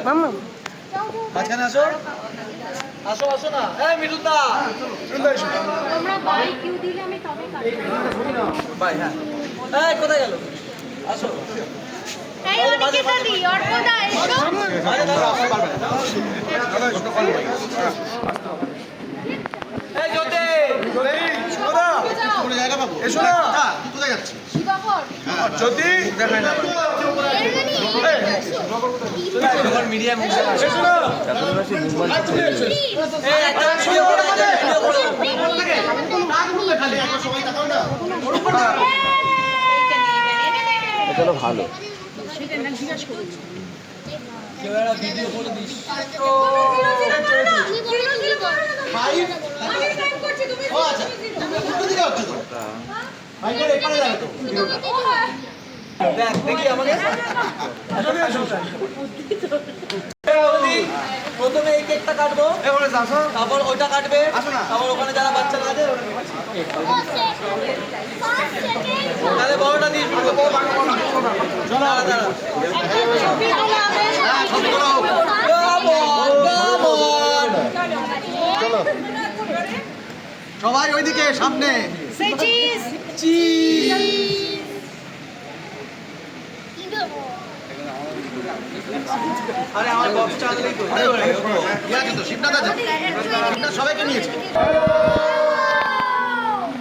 মাম্মা মাঝখানে আসো আসো আসো না এই মিঠুদা তোমরা বাই কিউ দিলে আমি তবে কাটবো বাই হ্যাঁ এই কোথায় গেল আসো এই অনিকেতা দি অর্পদা এসো আরে দাঁড়াও এই জ্যোতি শোনা কোনো জায়গা পাবো এসো না তুই কোথায় যাচ্ছিস শিবাকর যদি দেখাই না তোমার মিডিয়া মুখ এসো না এই একটা ভিডিও করে ভিডিও করো খালি একবার সবাই দেখাও না এটা তো ভালো কেউ একটা ভিডিও করে দিস ও আচ্ছা তুমি উল্টো দিকে হচ্ছে তো ভাই করে এখানে যাবে তো দেখ দেখি আমাকে প্রথমে এই কেকটা কাটবো তারপর ওইটা কাটবে তারপর ওখানে যারা বাচ্চারা আছে তাহলে বড়টা দিয়ে শুরু করবো দাঁড়া দাঁড়া সবাই ওইদিকে সামনে আরে আমার বক্সটা আগলেই তো শিবনাথ আছে শিবনাথ সবাইকে নিয়েছে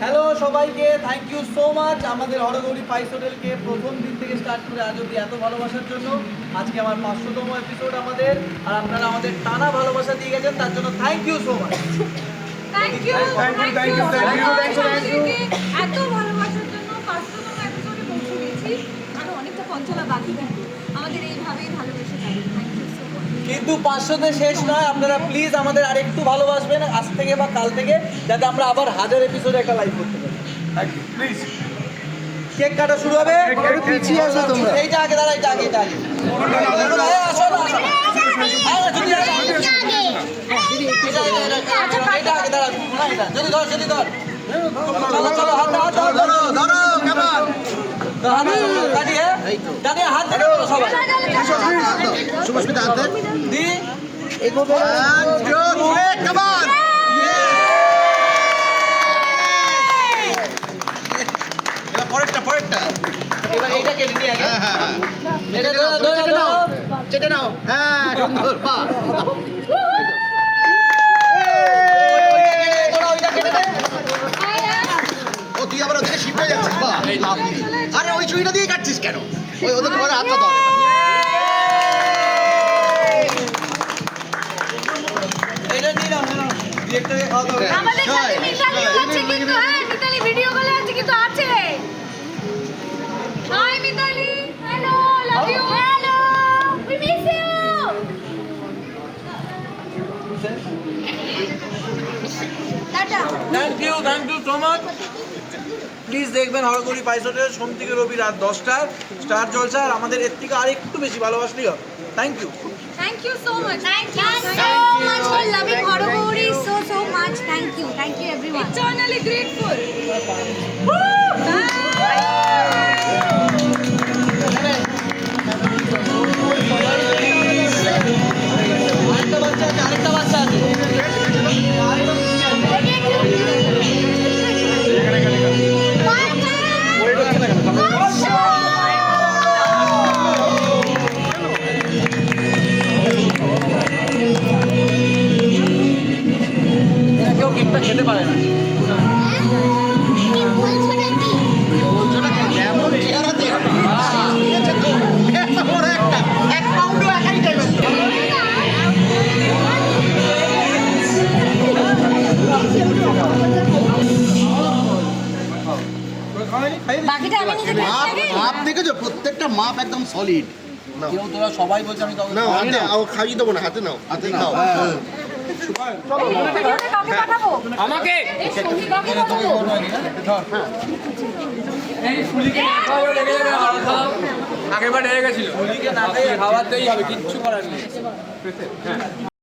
হ্যালো সবাইকে থ্যাংক ইউ সো মাচ আমাদের হরগৌরী পাইস হোটেলকে প্রথম দিন থেকে স্টার্ট করে আজ অব্দি এত ভালোবাসার জন্য আজকে আমার 500তম এপিসোড আমাদের আর আপনারা আমাদের টানা ভালোবাসা দিয়ে গেছেন তার জন্য thank you so much thank you এত ভালোবাসার জন্য 500তম এপিসোডে পৌঁছে গেছি আর অনেকটা পঞ্চলা বাকি কিন্তু আমাদের এইভাবেই ভালোবেসে যাবেন থ্যাংক ইউ সো মাচ কিন্তু 500তে শেষ নয় আপনারা প্লিজ আমাদের আরেকটু ভালোবাসবেন আজ থেকে বা কাল থেকে যাতে আমরা আবার 1000 এপিসোডে একটা লাইভ করতে পারি প্লিজ কেক কাটা শুরু হবে পিছিয়ে আসো তোমরা এইটা আগে দাঁড়া এইটা আগে এই, আসো না আরে যদি এইটা আগে দাঁড়া না এটা যদি ধর চলো চলো হাত ধরো ধরো কেমন কাটি হ্যাঁ দাঁড়িয়ে হাত ধরে বলো সবাই শুভস্মিতা হাতে দি এগোবে কেমন পরেরটা এবার এইটা কেটে নিয়ে আগে হ্যাঁ হ্যাঁ এটা ধরে নাও চেটে নাও হ্যাঁ সুন্দর বাহ ওইটা কেটে দে ও তুই আবার ওদিকে শিফট হয়ে যাচ্ছিস বাহ আরে ওই ছুরিটা দিয়ে কাটছিস কেন ওই ওদের ঘরে হাতটা দাও এটা নিয়ে নাও ডিরেক্টরকে খাওয়া দাও আমাদের সাথে মিতালি আছে কিন্তু হ্যাঁ মিতালি ভিডিও কলে আছে কিন্তু আছে hi Mitali hello love you hello we miss you tata thank you so much please দেখবেন হরগৌরী পাইস হোটেল সোম থেকে রবি রাত 10টায় স্টার জলসা আর আমাদের এর থেকে আর একটু বেশি ভালোবাসলেই হবে thank you Thank you so much. Thank you so much for loving Horogauri so much. Thank you everyone. Eternally grateful. আরেকটা বাচ্চা আছে কেউ কেকটা খেতে পারে না বাকিটা আমি নিজে মাপ দেখেছো প্রত্যেকটা মাপ একদম সলিড কেউ তোরা সবাই বলছে আমি কাউকে নাও হাতে খাইয়ে দেবো না হাতে নাও হাতে খাও কাকে পাঠাবো আমাকে কাকে পাঠাবো আগেরবার ডেকে গেছিল খাওয়াতেই হবে কিচ্ছু করার নেই